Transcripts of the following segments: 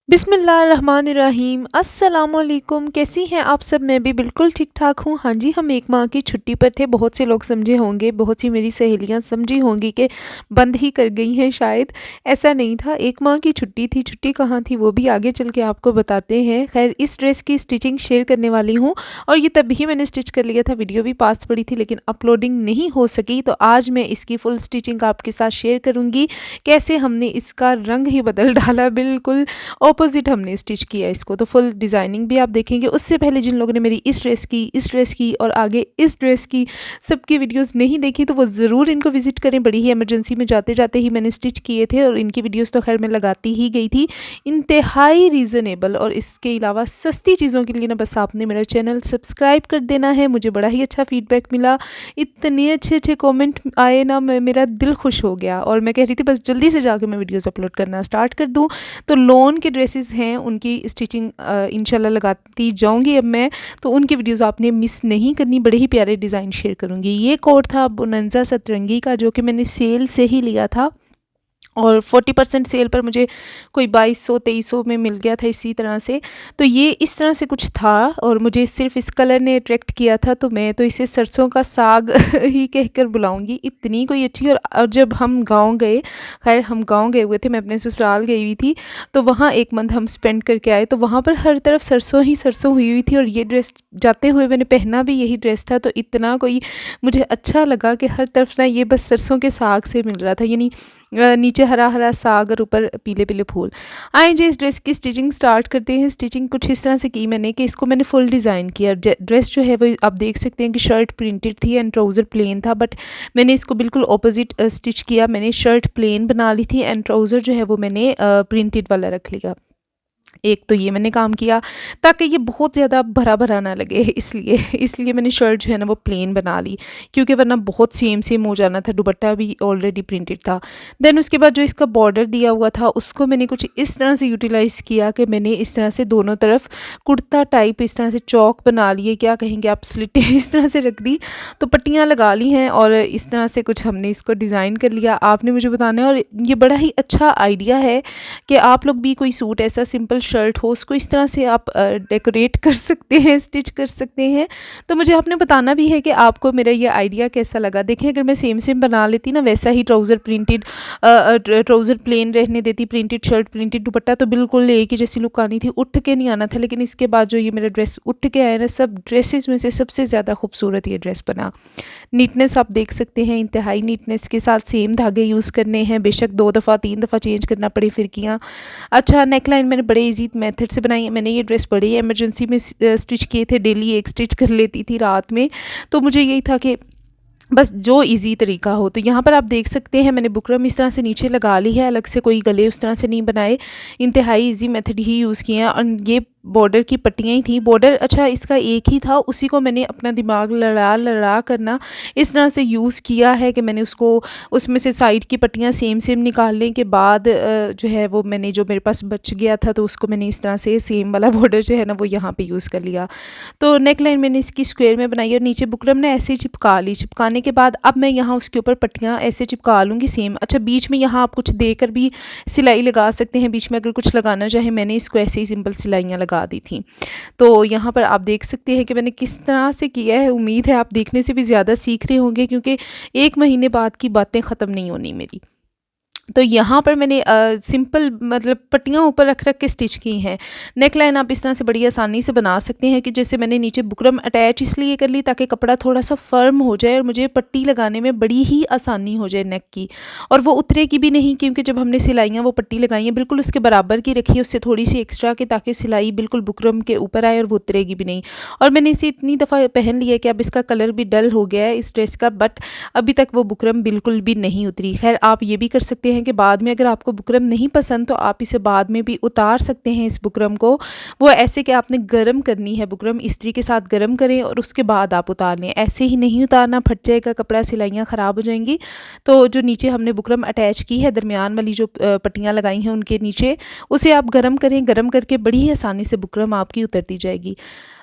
बिस्मिल्लाहिर्रहमानिर्रहीम अस्सलामुअलैकुम। कैसी हैं आप सब? मैं भी बिल्कुल ठीक ठाक हूँ। हाँ जी, हम एक माह की छुट्टी पर थे। बहुत से लोग समझे होंगे, बहुत सी मेरी सहेलियाँ समझी होंगी कि बंद ही कर गई हैं। शायद ऐसा नहीं था, एक माह की छुट्टी थी। छुट्टी कहाँ थी वो भी आगे चल के आपको बताते हैं। खैर, इस ड्रेस की स्टिचिंग शेयर करने वाली हूँ और ये तभी मैंने स्टिच कर लिया था। वीडियो भी पास पड़ी थी लेकिन अपलोडिंग नहीं हो सकी, तो आज मैं इसकी फुल स्टिचिंग आपके साथ शेयर करूँगी। कैसे हमने इसका रंग ही बदल डाला, बिल्कुल ऑपोजिट हमने स्टिच किया इसको। तो फुल डिज़ाइनिंग भी आप देखेंगे। उससे पहले जिन लोगों ने मेरी इस ड्रेस की और आगे इस ड्रेस की सबकी वीडियोस नहीं देखी तो वो ज़रूर इनको विज़िट करें। बड़ी ही इमरजेंसी में जाते जाते ही मैंने स्टिच किए थे और इनकी वीडियोस तो खैर मैं लगाती ही गई थी। इंतहाई रीज़नेबल और इसके अलावा सस्ती चीज़ों के लिए ना बस आपने मेरा चैनल सब्सक्राइब कर देना है। मुझे बड़ा ही अच्छा फीडबैक मिला, इतने अच्छे अच्छे कमेंट आए ना, मेरा दिल खुश हो गया और मैं कह रही थी बस जल्दी से जाके मैं वीडियोस अपलोड करना स्टार्ट कर दूँ। तो लॉन के ड्रेसेस हैं, उनकी स्टिचिंग इंशाल्लाह लगाती जाऊंगी अब मैं। तो उनकी वीडियोस आपने मिस नहीं करनी। बड़े ही प्यारे डिज़ाइन शेयर करूंगी। ये कोट था बोनंजा सतरंगी का, जो कि मैंने सेल से ही लिया था और 40% सेल पर मुझे कोई 2200-2300 में मिल गया था इसी तरह से। तो ये इस तरह से कुछ था और मुझे सिर्फ इस कलर ने अट्रैक्ट किया था, तो मैं तो इसे सरसों का साग ही कहकर बुलाऊंगी। इतनी कोई अच्छी। और जब हम गांव गए, खैर हम गांव गए हुए थे, मैं अपने ससुराल गई हुई थी, तो वहाँ एक मंथ हम स्पेंड करके आए, तो वहाँ पर हर तरफ सरसों ही सरसों हुई हुई थी। और ये ड्रेस जाते हुए मैंने पहना भी यही ड्रेस था, तो इतना कोई मुझे अच्छा लगा कि हर तरफ ना ये बस सरसों के साग से मिल रहा था, यानी नीचे हरा हरा साग और ऊपर पीले पीले फूल। आए जी, इस ड्रेस की स्टिचिंग स्टार्ट करते हैं। स्टिचिंग कुछ इस तरह से की मैंने कि इसको मैंने फुल डिज़ाइन किया। ड्रेस जो है वो आप देख सकते हैं कि शर्ट प्रिंटेड थी एंड ट्राउज़र प्लेन था, बट मैंने इसको बिल्कुल ऑपोजिट स्टिच किया। मैंने शर्ट प्लेन बना ली थी एंड ट्राउज़र जो है वो मैंने प्रिंटेड वाला रख लिया। एक तो ये मैंने काम किया ताकि ये बहुत ज़्यादा भरा भरा ना लगे, इसलिए इसलिए मैंने शर्ट जो है ना वो प्लेन बना ली, क्योंकि वरना बहुत सेम सेम हो जाना था। दुपट्टा भी ऑलरेडी प्रिंटेड था। देन उसके बाद जो इसका बॉर्डर दिया हुआ था उसको मैंने कुछ इस तरह से यूटिलाइज़ किया कि मैंने इस तरह से दोनों तरफ कुर्ता टाइप इस तरह से चौक बना लिए, क्या कहेंगे आप, स्लिटें इस तरह से रख दी, तो पट्टियाँ लगा ली हैं और इस तरह से कुछ हमने इसको डिज़ाइन कर लिया। आपने मुझे बताना है। और ये बड़ा ही अच्छा आइडिया है कि आप लोग भी कोई सूट ऐसा सिंपल शर्ट हो उसको इस तरह से आप डेकोरेट कर सकते हैं, स्टिच कर सकते हैं। तो मुझे आपने बताना भी है कि आपको मेरा ये आइडिया कैसा लगा। देखिए, अगर मैं सेम सेम बना लेती ना वैसा ही, ट्राउज़र प्रिंटेड, ट्राउज़र प्लेन रहने देती, प्रिंटेड शर्ट प्रिंटेड दुपट्टा, तो बिल्कुल एक ही जैसी लुक आनी थी, उठ के नहीं आना था। लेकिन इसके बाद जो ये मेरा ड्रेस उठ के आया ना, सब ड्रेसेस में से सबसे ज़्यादा खूबसूरत ये ड्रेस बना। नीटनेस आप देख सकते हैं, इंतहाई नीटनेस के साथ सेम धागे यूज़ करने हैं, बेशक 2 दफ़ा 3 दफ़ा चेंज करना पड़े फिरकियाँ। अच्छा, नेकलाइन मैंने बड़े इजी मेथड से बनाई है। मैंने ये ड्रेस बड़ी इमरजेंसी में स्टिच किए थे, डेली एक स्टिच कर लेती थी रात में, तो मुझे यही था कि बस जो इजी तरीका हो। तो यहाँ पर आप देख सकते हैं मैंने बुकरम इस तरह से नीचे लगा ली है, अलग से कोई गले उस तरह से नहीं बनाए, इंतहाई इजी मेथड ही यूज़ किए हैं। और ये बॉर्डर की पट्टियाँ ही थी। बॉर्डर अच्छा इसका एक ही था, उसी को मैंने अपना दिमाग लड़ा लड़ा करना इस तरह से यूज़ किया है कि मैंने उसको, उसमें से साइड की पट्टियाँ सेम सेम निकालने के बाद जो है वो मैंने, जो मेरे पास बच गया था तो उसको मैंने इस तरह से सेम वाला बॉर्डर जो है ना वो यहाँ पे यूज़ कर लिया। तो नेक लाइन मैंने इसकी स्क्वायर में बनाई और नीचे बुकरम ने ऐसे ही चिपका ली। चिपकाने के बाद अब मैं यहाँ उसके ऊपर पट्टियाँ ऐसे चिपका लूँगी सेम। अच्छा, बीच में यहाँ आप कुछ देकर भी सिलाई लगा सकते हैं, बीच में अगर कुछ लगाना चाहे। मैंने इसको ऐसे ही सिंपल सिलाइयाँ लगा दी थी। तो यहाँ पर आप देख सकते हैं कि मैंने किस तरह से किया है। उम्मीद है आप देखने से भी ज़्यादा सीख रहे होंगे, क्योंकि 1 महीने बाद की बातें ख़त्म नहीं होनी मेरी। तो यहाँ पर मैंने सिंपल मतलब पट्टियाँ ऊपर रख रख के स्टिच की हैं। नेक लाइन आप इस तरह से बड़ी आसानी से बना सकते हैं कि जैसे मैंने नीचे बुकरम अटैच इसलिए कर ली ताकि कपड़ा थोड़ा सा फर्म हो जाए और मुझे पट्टी लगाने में बड़ी ही आसानी हो जाए नेक की, और वो उतरेगी भी नहीं, क्योंकि जब हमने सिलाइयाँ वो पट्टी लगाई हैं बिल्कुल उसके बराबर की रखी है, उससे थोड़ी सी एक्स्ट्रा की, ताकि सिलाई बिल्कुल बुकरम के ऊपर आए और वो उतरेगी भी नहीं। और मैंने इसे इतनी दफ़ा पहन लिया कि अब इसका कलर भी डल हो गया है इस ड्रेस का, बट अभी तक वो बुकरम बिल्कुल भी नहीं उतरी। खैर, आप ये भी कर सकते हैं कि बाद में अगर आपको बुकरम नहीं पसंद तो आप इसे बाद में भी उतार सकते हैं इस बुकरम को। वो ऐसे कि आपने गर्म करनी है बुकरम, इस्त्री के साथ गर्म करें और उसके बाद आप उतार लें। ऐसे ही नहीं उतारना, फट जाएगा कपड़ा, सिलाइयाँ ख़राब हो जाएंगी। तो जो नीचे हमने बुकरम अटैच की है, दरमियान वाली जो पट्टियाँ लगाई हैं उनके नीचे, उसे आप गर्म करें। गर्म करके बड़ी ही आसानी से बुकरम आपकी उतरती जाएगी।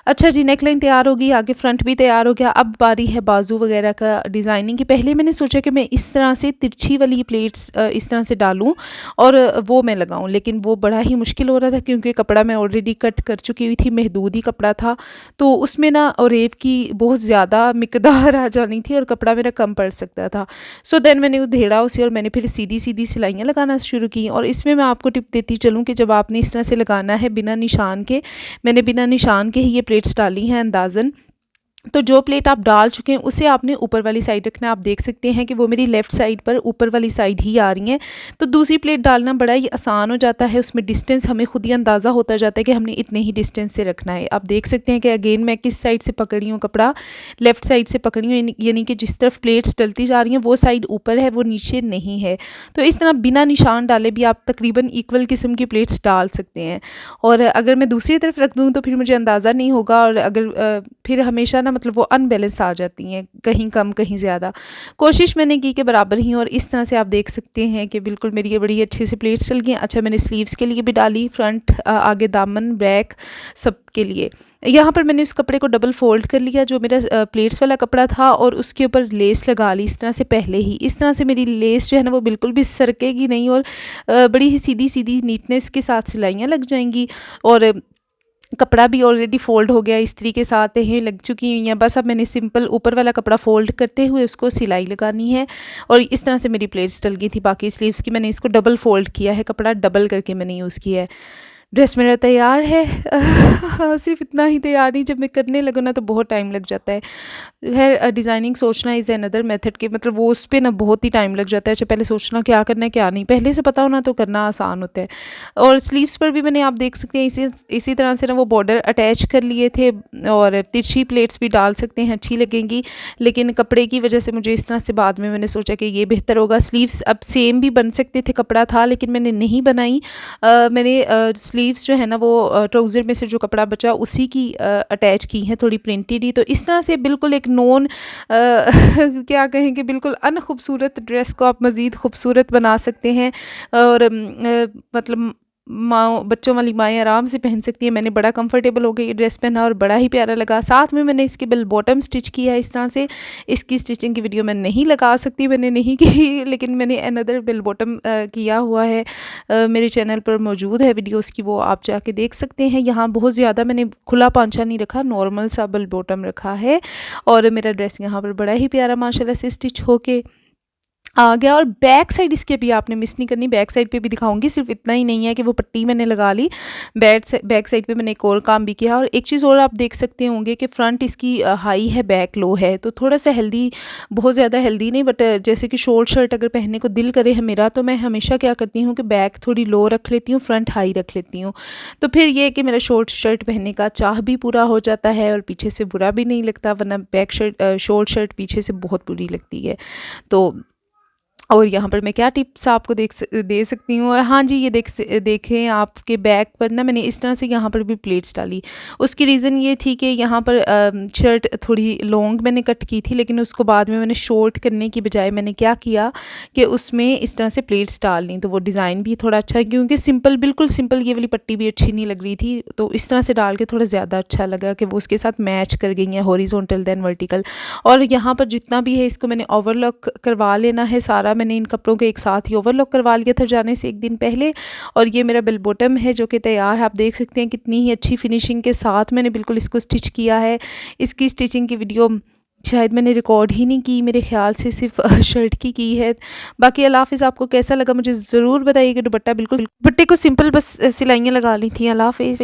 अच्छा जी, नेकलाइन तैयार होगी, आगे फ्रंट भी तैयार हो गया। अब बारी है बाजू वगैरह का डिज़ाइनिंग की। पहले मैंने सोचा कि मैं इस तरह से तिरछी वाली प्लेट्स इस तरह से डालूँ और वो मैं लगाऊँ, लेकिन वो बड़ा ही मुश्किल हो रहा था क्योंकि कपड़ा मैं ऑलरेडी कट कर चुकी हुई थी, महदूद ही कपड़ा था, तो उसमें ना रेब की बहुत ज़्यादा मिकदार आ जानी थी और कपड़ा मेरा कम पड़ सकता था। सो देन मैंने उधेड़ा उसे और मैंने फिर सीधी सीधी सिलाइयाँ लगाना शुरू की। और इसमें मैं आपको टिप देती चलूँ कि जब आपने इस तरह से लगाना है बिना निशान के, मैंने बिना निशान के ही ये प्लेट्स डाली हैं अंदाज़न, तो जो प्लेट आप डाल चुके हैं उसे आपने ऊपर वाली साइड रखना है। आप देख सकते हैं कि वो मेरी लेफ़्ट साइड पर ऊपर वाली साइड ही आ रही हैं, तो दूसरी प्लेट डालना बड़ा ही आसान हो जाता है। उसमें डिस्टेंस हमें खुद ही अंदाज़ा होता जाता है कि हमने इतने ही डिस्टेंस से रखना है। आप देख सकते हैं कि अगेन मैं किस साइड से पकड़ रही हूँ कपड़ा, लेफ़्ट साइड से पकड़ रही हूँ, यानी कि जिस तरफ प्लेट्स डलती जा रही हैं वो साइड ऊपर है, वो नीचे नहीं है। तो इस तरह बिना निशान डाले भी आप तकरीबन इक्वल किस्म की प्लेट्स डाल सकते हैं। और अगर मैं दूसरी तरफ रख दूँ तो फिर मुझे अंदाज़ा नहीं होगा, और अगर फिर हमेशा ना मतलब वो अनबैलेंस आ जाती हैं, कहीं कम कहीं ज़्यादा। कोशिश मैंने की कि बराबर ही, और इस तरह से आप देख सकते हैं कि बिल्कुल मेरी ये बड़ी अच्छे से प्लेट्स चल गई हैं। अच्छा, मैंने स्लीव्स के लिए भी डाली, फ्रंट आगे दामन बैक सब के लिए। यहाँ पर मैंने उस कपड़े को डबल फोल्ड कर लिया जो मेरा प्लेट्स वाला कपड़ा था, और उसके ऊपर लेस लगा ली इस तरह से पहले ही। इस तरह से मेरी लेस जो है ना वो बिल्कुल भी सरकेगी नहीं, और बड़ी ही सीधी सीधी नीटनेस के साथ सिलाइयाँ लग जाएंगी। और कपड़ा भी ऑलरेडी फ़ोल्ड हो गया, इस्त्री के साथ तहें लग चुकी हुई हैं। बस अब मैंने सिंपल ऊपर वाला कपड़ा फ़ोल्ड करते हुए उसको सिलाई लगानी है, और इस तरह से मेरी प्लेट्स डल गई थी। बाकी स्लीव्स की मैंने इसको डबल फ़ोल्ड किया है, कपड़ा डबल करके मैंने यूज़ किया है। ड्रेस मेरा तैयार है। सिर्फ इतना ही तैयार नहीं, जब मैं करने लगूँ ना तो बहुत टाइम लग जाता है। खैर, डिज़ाइनिंग सोचना इज़ अनदर मेथड के, मतलब वो उस पे ना बहुत ही टाइम लग जाता है। अच्छा, पहले सोचना क्या करना है क्या नहीं, पहले से पता होना तो करना आसान होता है। और स्लीव्स पर भी मैंने, आप देख सकते हैं, इसी तरह से ना वो बॉर्डर अटैच कर लिए थे, और तिरछी प्लेट्स भी डाल सकते हैं, अच्छी लगेंगी। लेकिन कपड़े की वजह से मुझे इस तरह से बाद में मैंने सोचा कि ये बेहतर होगा। स्लीव्स अब सेम भी बन सकते थे, कपड़ा था, लेकिन मैंने नहीं बनाई। मैंने स्लीव्स जो है ना वो ट्राउज़र में से जो कपड़ा बचा उसी की अटैच की हैं, थोड़ी प्रिंटेड ही। तो इस तरह से बिल्कुल एक नॉन क्या कहें कि बिल्कुल अनखूबसूरत ड्रेस को आप मज़ीद खूबसूरत बना सकते हैं, और मतलब माँ बच्चों वाली माएँ आराम से पहन सकती हैं। मैंने बड़ा कंफर्टेबल हो गई ये ड्रेस पहना, और बड़ा ही प्यारा लगा। साथ में मैंने इसके बेल बॉटम स्टिच किया है इस तरह से। इसकी स्टिचिंग की वीडियो मैं नहीं लगा सकती, मैंने नहीं की, लेकिन मैंने अनदर बेल बॉटम किया हुआ है, मेरे चैनल पर मौजूद है वीडियो उसकी, वो आप जाके देख सकते हैं। यहाँ बहुत ज़्यादा मैंने खुला पांचा नहीं रखा, नॉर्मल सा बेल बॉटम रखा है, और मेरा ड्रेस यहाँ पर बड़ा ही प्यारा माशाल्लाह से स्टिच होके आ गया। और बैक साइड इसके भी आपने मिस नहीं करनी, बैक साइड पे भी दिखाऊंगी। सिर्फ इतना ही नहीं है कि वो पट्टी मैंने लगा ली, बैक साइड पे मैंने एक और काम भी किया। और एक चीज़ और आप देख सकते होंगे कि फ्रंट इसकी हाई है, बैक लो है, तो थोड़ा सा हेल्दी, बहुत ज़्यादा हेल्दी नहीं, बट जैसे कि शॉर्ट शर्ट अगर पहनने को दिल करे है मेरा, तो मैं हमेशा क्या करती हूँ कि बैक थोड़ी लो रख लेती हूँ, फ्रंट हाई रख लेती हूँ। तो फिर ये है कि मेरा शॉर्ट शर्ट पहनने का चाह भी पूरा हो जाता है, और पीछे से बुरा भी नहीं लगता, वरना शॉर्ट शर्ट पीछे से बहुत बुरी लगती है। तो और यहाँ पर मैं क्या टिप्स आपको दे सकती हूँ। और हाँ जी, ये देखें आपके बैक पर ना मैंने इस तरह से यहाँ पर भी प्लेट्स डाली। उसकी रीज़न ये थी कि यहाँ पर शर्ट थोड़ी लॉन्ग मैंने कट की थी, लेकिन उसको बाद में मैंने शॉर्ट करने की बजाय मैंने क्या किया कि उसमें इस तरह से प्लेट्स डाल ली, तो वो डिज़ाइन भी थोड़ा अच्छा है, क्योंकि सिंपल, बिल्कुल सिंपल ये वाली पट्टी भी अच्छी नहीं लग रही थी, तो इस तरह से डाल के थोड़ा ज़्यादा अच्छा लगा कि वो उसके साथ मैच कर गई हैं, हॉरिजॉन्टल देन वर्टिकल। और यहाँ पर जितना भी है इसको मैंने ओवरलॉक करवा लेना है सारा। मैंने इन कपड़ों को एक साथ ही ओवरलॉक करवा लिया था जाने से एक दिन पहले। और ये मेरा बेल बॉटम है जो कि तैयार है, आप देख सकते हैं कितनी ही अच्छी फिनिशिंग के साथ मैंने बिल्कुल इसको स्टिच किया है। इसकी स्टिचिंग की वीडियो शायद मैंने रिकॉर्ड ही नहीं की, मेरे ख्याल से सिर्फ शर्ट की है। बाकी अल्लाह हाफिज़, आपको कैसा लगा मुझे ज़रूर बताइएगा। दुपट्टा बिल्कुल, दुपट्टे को सिंपल बस सिलाइयाँ लगा ली थी। अल्लाह हाफिज़।